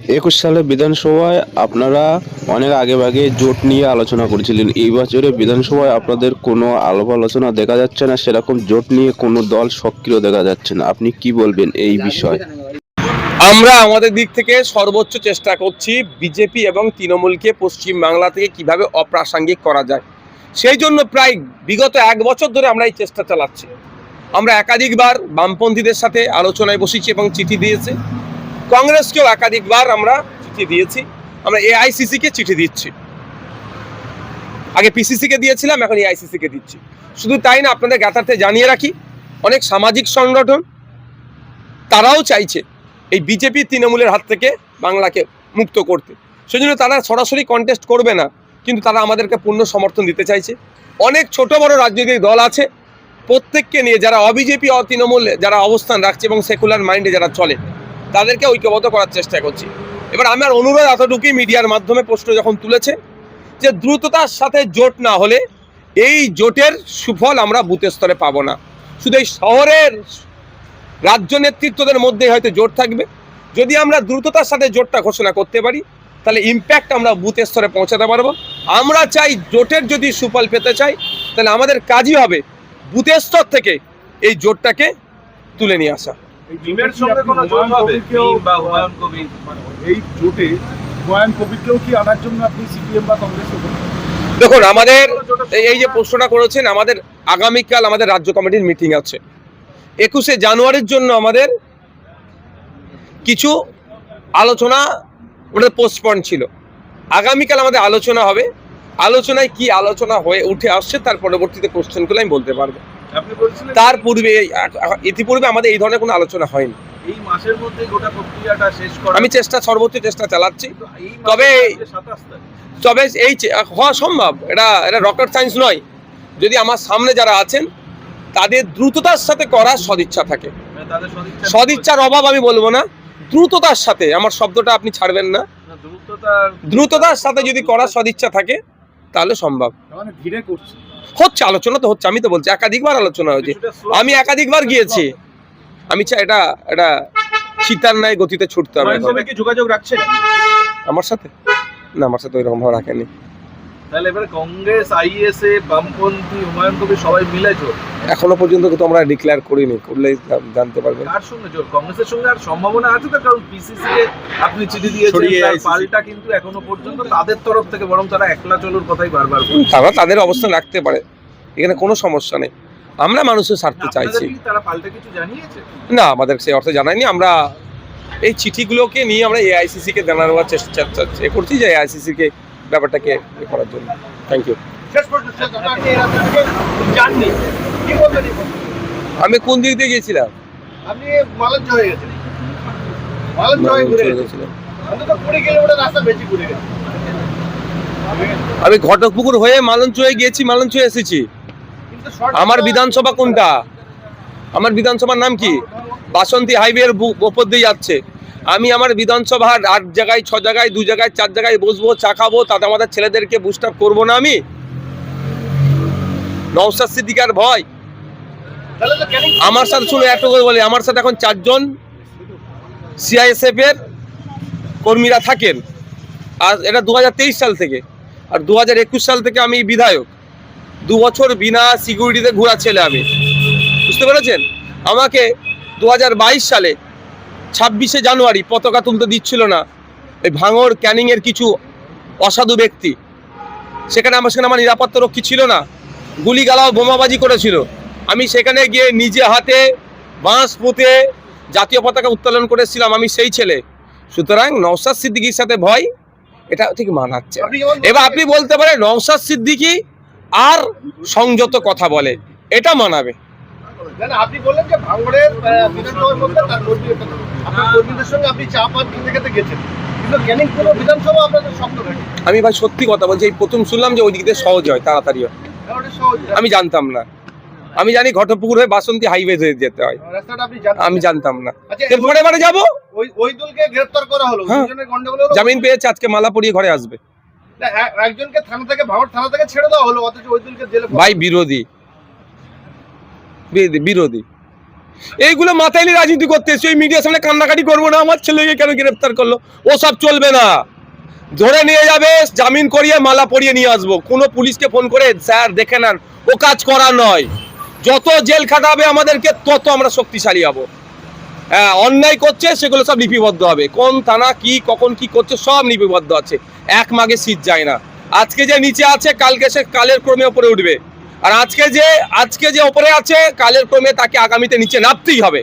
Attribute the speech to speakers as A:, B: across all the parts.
A: 21 সালে বিধানসভায় আপনারা অনেক আগে জোট নিয়ে আলোচনা করেছিলেন। এই বছরে বিধানসভায় আপনাদের কোনো আলাপ আলোচনা দেখা যাচ্ছে না, সেরকম জোট নিয়ে কোনো দল সক্রিয় দেখা যাচ্ছে না। আপনি কি বলবেন এই বিষয়ে?
B: আমরা আমাদের দিক থেকে সর্বোচ্চ চেষ্টা করছি বিজেপি এবং তৃণমূলকে পশ্চিম বাংলা থেকে কিভাবে অপ্রাসঙ্গিক করা যায়। সেই জন্য প্রায় বিগত 1 বছর ধরে আমরা এই চেষ্টা চালাচ্ছি। আমরা একাধিকবার বামপন্থীদের সাথে আলোচনায় বসেছি এবং চিঠি দিয়েছি। কংগ্রেসকেও একাধিকবার আমরা চিঠি দিয়েছি। আমরা এআইসিসিকে চিঠি দিচ্ছি। আগে পিসিসিকে দিয়েছিলাম, এখন এআইসিসিকে দিচ্ছি। শুধু তাই না, আপনাদের জ্ঞাতার্থে জানিয়ে রাখি, অনেক সামাজিক সংগঠন তারাও চাইছে এই বিজেপি তৃণমূলের হাত থেকে বাংলাকে মুক্ত করতে। সেজন্য তারা সরাসরি কন্টেস্ট করবে না, কিন্তু তারা আমাদেরকে পূর্ণ সমর্থন দিতে চাইছে। অনেক ছোট বড় রাজনৈতিক দল আছে, প্রত্যেককে নিয়ে যারা অবিজেপি তৃণমূল যারা অবস্থান রাখছে এবং সেকুলার মাইন্ডে যারা চলে, তাদেরকে ঐক্যবদ্ধ করার চেষ্টা করছি। এবার আমার অনুরোধ এতটুকুই, মিডিয়ার মাধ্যমে প্রশ্ন যখন তুলেছে যে দ্রুততার সাথে জোট না হলে এই জোটের সুফল আমরা বুথ স্তরে পাবো না। শুধু এই শহরের রাজ্য নেতৃত্বদের মধ্যে হয়তো জোট থাকবে। যদি আমরা দ্রুততার সাথে জোটটা ঘোষণা করতে পারি, তাহলে ইম্প্যাক্ট আমরা বুথ স্তরে পৌঁছাতে পারবো। আমরা চাই জোটের যদি সুফল পেতে চাই, তাহলে আমাদের কাজই হবে বুথ স্তর থেকে এই জোটটাকে তুলে নিয়ে আসা। দেখুন, আমাদের এই যে প্রশ্নটা করেছেন, আমাদের আগামীকাল আমাদের রাজ্য কমিটির মিটিং আছে। 21শে জানুয়ারির জন্য আমাদের কিছু আলোচনা ওটা পোস্টপন্ড ছিল। আগামীকাল আমাদের আলোচনা হবে। আলোচনায় কি আলোচনা হয়ে উঠে আসছে তার পরবর্তীতে কোশ্চেনগুলো আমি বলতে পারবো। তার পূর্বে ইতিপূর্বে আমাদের এই ধরনের কোনো আলোচনা হয়নি।
C: এই মাসের মধ্যে গোটা প্রক্রিয়াটা শেষ করা
B: আমি সর্বোচ্চ চেষ্টা চালাচ্ছি। তবে এই হওয়া সম্ভব, এটা রকেট সায়েন্স নয়। যদি আমার সামনে যারা আছেন তাদের দ্রুততার সাথে করার সদিচ্ছা থাকে, সদিচ্ছার অভাব আমি বলবো না, দ্রুততার সাথে, আমার শব্দটা আপনি ছাড়বেন না, দ্রুততার সাথে যদি করার সদিচ্ছা থাকে তাহলে সম্ভব। হচ্ছে, আলোচনা তো হচ্ছে, আমি তো বলছি একাধিকবার আলোচনা হয়েছে, আমি একাধিকবার গিয়েছি। আমি চাই এটা চিতার ন্যায় গতিতে ছুটতে হবে।
C: যোগাযোগ রাখছেন
B: আমার সাথে? না, আমার সাথে ওইরকম ভাবে রাখেনি।
C: তাহলে এবারে কংগ্রেস, আইএসএ, বামপন্থী, হুমায়ুন কবির সবাই মিলে জোট
B: এখনো পর্যন্ত কিন্তু আমরা ডিক্লেয়ার করিনি, করলেই জানতে পারবেন।
C: কার সঙ্গে জোট? কংগ্রেসের সঙ্গে আর সম্ভাবনা আছে তো? কারণ পিসিসি কে আপনি চিঠি দিয়েছেন, তার পাল্টা কিন্তু এখনো পর্যন্ত তাদের তরফ থেকে বরং তারা একলা চলুর কথাই বারবার বলছে।
B: তারা তাদের অবস্থান রাখতে পারে, এখানে কোনো সমস্যা নেই। আমরা মানুষের স্বার্থে চাইছি।
C: তারা পাল্টা কিছু জানিয়েছে?
B: না, আমাদের সেই অর্থে জানায়নি। আমরা এই চিঠিগুলোকে নিয়ে আমরা এআইসিসি কে জানানোর চেষ্টা করছি, যে এআইসিসি কে ব্যাপারটাকে করার জন্য। Thank you. আমি কোন দিক দিয়ে গিয়েছিলাম? আমি ঘটকপুকুর হয়ে মালঞ্চ হয়ে গিয়েছি, মালঞ্চ হয়ে এসেছি। আমার বিধানসভা কোনটা? আমার বিধানসভার নাম কি? বাসন্তী হাইওয়ের উপর দিয়ে যাচ্ছে। আমি আমার বিধানসভার 8 জায়গায়, 6 জায়গায়, 2 জায়গায়, 4 জায়গায় বসবো, চা খাবো, তাতে আমাদের ছেলেদেরকে বুস্ট আপ করবো না আমি? নওশাদ সিদ্দিকার ভয় আমার সাথে? শুনে একটু করে বলে, আমার সাথে এখন 4 জন সিআইএসএফ এর কর্মীরা থাকেন। আর এটা 2023 সাল থেকে। আর 2021 সাল থেকে আমি বিধায়ক। 2 বছর বিনা সিকিউরিটিতে ঘোরা ছেলে আমি, বুঝতে পেরেছেন? আমাকে 2022 সালে 26শে জানুয়ারি পতাকা তুলতে দিচ্ছিল না এই ভাঙড় ক্যানিংয়ের কিছু অসাধু ব্যক্তি। সেখানে আমার নিরাপত্তা রক্ষী ছিল না, গুলিগালাও বোমাবাজি করেছিল। আমি সেখানে গিয়ে নিজে হাতে বাঁশ পুঁতে জাতীয় পতাকা উত্তোলন করেছিলাম, আমি সেই ছেলে। সুতরাং নওশাদ সিদ্দিকীর সাথে ভয়, এটা ঠিক মানাচ্ছে। এবার আপনি বলতে পারেন নওশাদ সিদ্দিকী আর সংযত কথা বলে, এটা মানাবে।
D: আপনি বললেন যে ভাঙড়ের বিধানসভার মধ্যে তার কর্মীদের সঙ্গে আপনি চা পান খেতে খেতে গেছেন, কিন্তু ক্যানিং কোনো বিধানসভা আপনাদের স্বপ্ন থাকে?
B: আমি ভাই সত্যি কথা বলছি, এই প্রথম শুনলাম যে ওই দিক দিয়ে সহজ হয়, তাড়াতাড়ি হয়। আমি জানতাম না। আমি জানি ঘটকপুকুর হয়ে বাসন্তী হাইওয়ে হয়ে যেতে হয়, আমি জানতাম না। পরে বারে যাবো।
D: ওই দলকে গ্রেফতার করা হলো,
B: জামিন পেয়েছে, আজকে মালা পরিয়ে ঘরে আসবে।
D: একজনকে থানা থেকে, ভাঙড় থানা থেকে ছেড়ে দেওয়া হলো, অথচ ওই দলকে জেলে।
B: ভাই বিরোধী। এইগুলো মাথায় নিয়ে রাজনীতি করতে এসে ওই মিডিয়ার সামনে কান্নাকাটি করবো না আমার ছেলেকে কেন গ্রেফতার করলো, ও সব চলবে না। ধরে নিয়ে যাবে, জামিন করিয়ে মালা পরিয়ে নিয়ে আসবো। কোনো পুলিশকে ফোন করে স্যার দেখে নেন, ও কাজ করা নয়। যত জেল খাটাবে আমাদেরকে তত আমরা শক্তিশালী হবো। হ্যাঁ, অন্যায় করছে সেগুলো সব লিপিবদ্ধ হবে, কোন থানা কি কখন কি করছে সব লিপিবদ্ধ আছে। এক মাগে শীত যায় না। আজকে যে নিচে আছে কালকে সে কালের ক্রমে উপরে উঠবে, আর আজকে যে উপরে আছে কালের ক্রমে তাকে আগামীতে নিচে নামতেই হবে,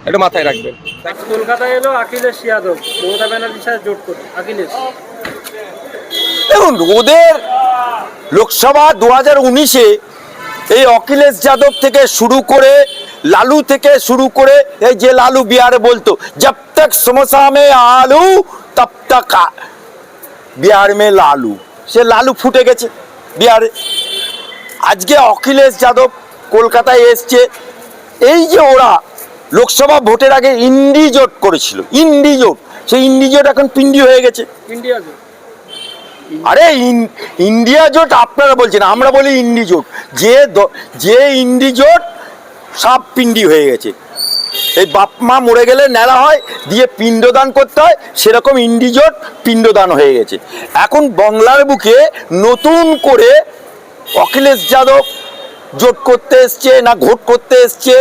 B: এটা মাথায় রাখবেন।
E: কলকাতায় এলো অখিলেশ যাদব মমতা ব্যানার্জির সাথে জোট করে। অখিলেশ
F: দেখুন, ওদের লোকসভা 2019-এ এই অখিলেশ যাদব থেকে শুরু করে লালু থেকে শুরু করে এই যে লালু বিহারে বলতো জব তক সমোসা মে আলু তব তক বিহার মে লালু, সে লালু ফুটে গেছে বিহারে। আজকে অখিলেশ যাদব কলকাতায় এসছে। এই যে ওরা লোকসভা ভোটের আগে ইন্ডি জোট করেছিল, ইন্ডি জোট, সেই ইন্ডি জোট এখন পিন্ডি হয়ে গেছে।
E: ইন্ডিয়া জোট,
F: আরে ইন্ডিয়া জোট আপনারা বলছেন, আমরা বলি ইন্ডি জোট। যে ইন্ডি জোট সব পিন্ডি হয়ে গেছে। এই বাপ মা মরে গেলে নেড়া হয় দিয়ে পিণ্ডদান করতে হয়, সেরকম ইন্ডি জোট পিণ্ডদান হয়ে গেছে। এখন বাংলার বুকে নতুন করে অখিলেশ যাদব জোট করতে এসছে না ঘোট করতে এসছে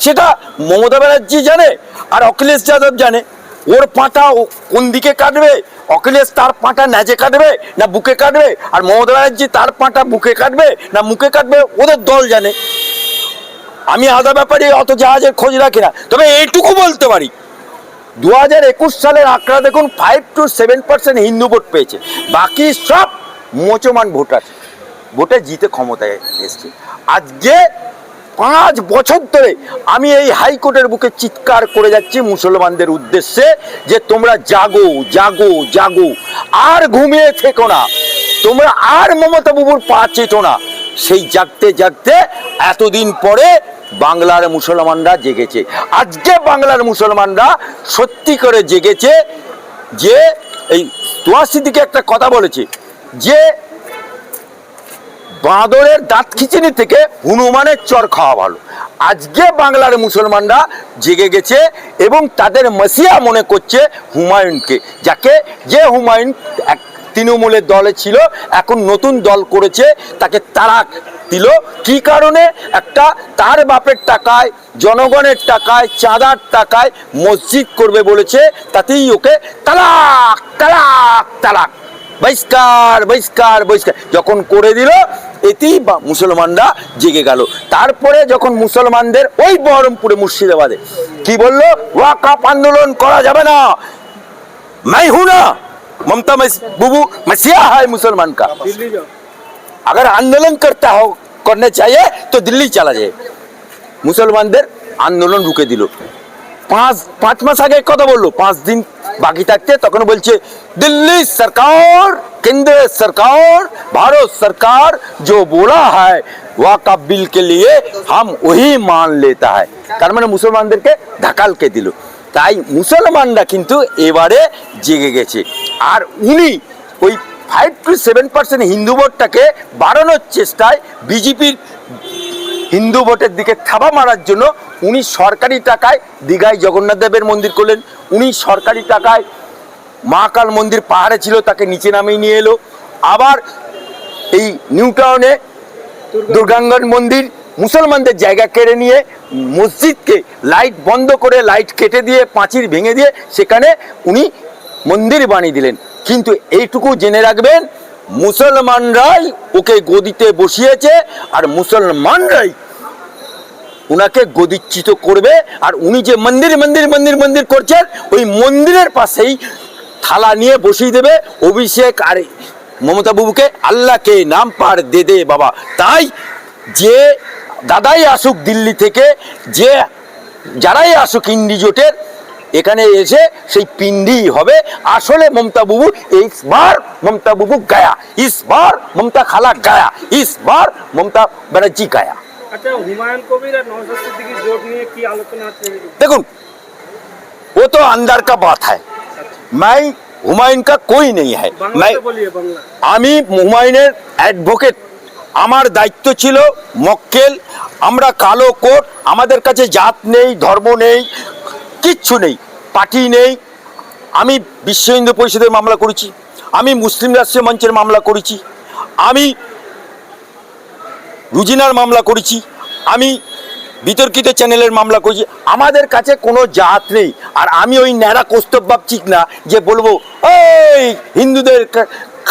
F: সেটা মমতা ব্যানার্জি জানে আর অখিলেশ যাদব জানে। ওর পাঁটা কোন দিকে কাটবে, অখিলেশ তার পাঁটা ন্যাজে কাটবে না বুকে কাটবে, আর মমতা ব্যানার্জি তার পাঁটা বুকে কাটবে না মুখে কাটবে, ওদের দল জানে। আমি আদা ব্যাপারে অত জাহাজের খোঁজ রাখি না, তবে এইটুকু বলতে পারি 2021 সালের আঁকড়া দেখুন 5 to 7% হিন্দু ভোট পেয়েছে, বাকি সব মুসলমান ভোটার ভোটে জিতে ক্ষমতায় এসছে। আজকে 5 বছর ধরে আমি এই হাইকোর্টের বুকে চিৎকার করে যাচ্ছি মুসলমানদের উদ্দেশ্যে যে তোমরা জাগো জাগো জাগো, আর ঘুমিয়ে থেকো না, তোমরা আর মমতা বাবুর পা চেটো না। সেই জাগতে জাগতে এতদিন পরে বাংলার মুসলমানরা জেগেছে। আজকে বাংলার মুসলমানরা সত্যি করে জেগেছে যে এই তোয়াশিদিকে একটা কথা বলেছে যে বাঁদরের দাঁত খিচুনি থেকে হনুমানের চর খাওয়া ভালো। আজকে বাংলার মুসলমানরা জেগে গেছে এবং তাদের মসিয়া মনে করছে হুমায়ুনকে, যে হুমায়ুন এক তৃণমূলের দলে ছিল, এখন নতুন দল করেছে, তাকে তালাক দিল। কি কারণে? একটা তার বাপের টাকায়, জনগণের টাকায়, চাঁদার টাকায় মসজিদ করবে বলেছে, তাতেই ওকে তালাক তালাক তালাক বহিষ্কার বহিষ্কার বহিষ্কার যখন করে দিল, এতেই মুসলমানরা জেগে গেল। তারপরে যখন মুসলমানদের ওই বহরমপুরে মুর্শিদাবাদে কি বললো, ওয়াকফ আন্দোলন করা যাবে না, मैं हूं ना ममता बुबू मसीहा है मुसलमान का,
E: দিল্লি যাও।
F: अगर आंदोलन करने चाहिए तो दिल्ली चला जाए। মুসলমানদের আন্দোলন রুখে দিল। 5 মাস আগে কথা বললো, 5 দিন বাকি থাকতে তখন বলছে दिल्ली सरकार, केंद्र सरकार, भारत सरकार जो बोला है वाकफ बिल के लिए हम वही मान लेता है। তার মানে মুসলমানদেরকে ঢাকালকে দিল। তাই মুসলমানরা কিন্তু এবারে জেগে গেছে। আর উনি ওই 5 to 7% হিন্দু ভোটটাকে বাড়ানোর চেষ্টায় বিজেপির হিন্দু ভোটের দিকে থাবা মারার জন্য উনি সরকারি টাকায় দীঘায় জগন্নাথ দেবের মন্দির করলেন, উনি সরকারি টাকায় মহাকাল মন্দির পাহাড়ে ছিল তাকে নিচে নামিয়ে নিয়ে এলো, আবার এই নিউ টাউনে দুর্গাঙ্গন মন্দির মুসলমানদের জায়গা কেড়ে নিয়ে মসজিদকে লাইট বন্ধ করে লাইট কেটে দিয়ে পাঁচিল ভেঙে দিয়ে সেখানে উনি মন্দির বানিয়ে দিলেন। কিন্তু এইটুকু জেনে রাখবেন, মুসলমানরাই ওকে গদিতে বসিয়েছে আর মুসলমানরাই উনাকে গদিচ্যুত করবে। আর উনি যে মন্দির মন্দির মন্দির মন্দির করছেন, ওই মন্দিরের পাশেই থালা নিয়ে বসিয়ে দেবে অভিষেক আর মমতা বাবুকে আল্লাহকে নাম পার দে দে বাবা। তাই যে দাদাই আসুক দিল্লি থেকে, যে যারাই আসুক ইন্ডি জোটের, এখানে এসে সেই পিন্ডি হবে। আসলে মমতা বাবু इस बार ममता बाबू गया, इस बार ममता खाला गया, इस बार ममता बनर्जी गया।
E: আচ্ছা, হুমায়ুন কবির আর নওশাদ সিদ্দিকীর জোট নিয়ে কি আলোচনা আছে?
F: देखो वो तो अंदर का बात है, मैं হুমায়ুন का कोई नहीं है। मैं
E: বাংলাতে বলিয়ে বাংলা।
F: আমি হুমায়ুনের অ্যাডভোকেট, আমার দায়িত্ব ছিল মক্কেল, আমরা কালো কোট, আমাদের কাছে জাত নেই, ধর্ম নেই, কিচ্ছু নেই, পার্টি নেই। আমি বিশ্ব হিন্দু পরিষদের মামলা করেছি, আমি মুসলিম রাষ্ট্রীয় মঞ্চের মামলা করেছি, আমি রুজিনার মামলা করেছি, আমি বিতর্কিত চ্যানেলের মামলা করেছি। আমাদের কাছে কোনো জাত নেই। আর আমি ওই ন্যাড়া কৌস্তব ভাবছি না যে বলবো ওই হিন্দুদের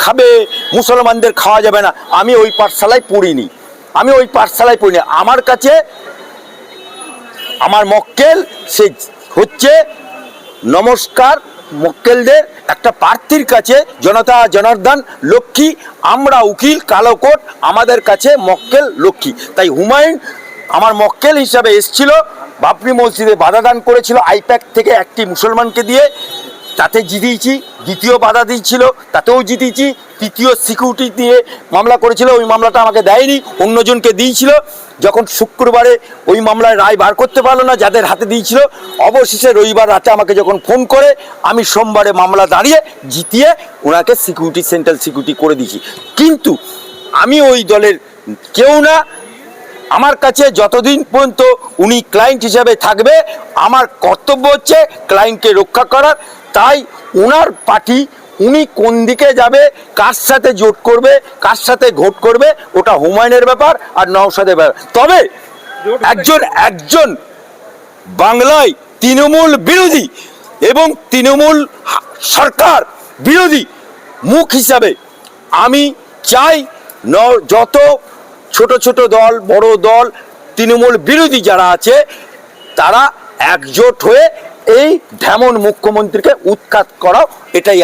F: খাবে, মুসলমানদের খাওয়া যাবে না। আমি ওই পাঠশালায় পড়িনি, আমার কাছে আমার মক্কেল সে হচ্ছে নমস্কার মক্কেলদের একটা প্রার্থীর কাছে জনতা জনার্দন লক্ষ্মী, আমরা উকিল কালোকোট, আমাদের কাছে মক্কেল লক্ষ্মী। তাই হুমায়ুন আমার মক্কেল হিসাবে এসছিল, বাবরি মসজিদে বাধা দান করেছিল আইপ্যাক থেকে একটি মুসলমানকে দিয়ে, তাতে জিতিয়েছি। দ্বিতীয় বাধা দিয়েছিল, তাতেও জিতিয়েছি। তৃতীয় সিকিউরিটি দিয়ে মামলা করেছিল, ওই মামলাটা আমাকে দেয়নি, অন্যজনকে দিয়েছিল। যখন শুক্রবারে ওই মামলায় রায় বার করতে পারলো না যাদের হাতে দিয়েছিল, অবশেষে রবিবার রাতে আমাকে যখন ফোন করে, আমি সোমবারে মামলা দাঁড়িয়ে জিতিয়ে ওনাকে সিকিউরিটি, সেন্ট্রাল সিকিউরিটি করে দিয়েছি। কিন্তু আমি ওই দলের কেউ না। আমার কাছে যতদিন পর্যন্ত উনি ক্লায়েন্ট হিসাবে থাকবে, আমার কর্তব্য হচ্ছে ক্লায়েন্টকে রক্ষা করার। তাই ওনার পার্টি, উনি কোন দিকে যাবে, কার সাথে জোট করবে, কার সাথে ঘোট করবে, ওটা হুমায়ুনের ব্যাপার আর নওশাদের ব্যাপার। তবে একজন বাংলায় তৃণমূল বিরোধী এবং তৃণমূল সরকার বিরোধী মুখ হিসাবে আমি চাই যত ছোট ছোট দল, বড় দল, তৃণমূল বিরোধী যারা আছে তারা একজোট হয়ে এই ঢেমন মুখ্যমন্ত্রীকে উৎখাত করা, এটাই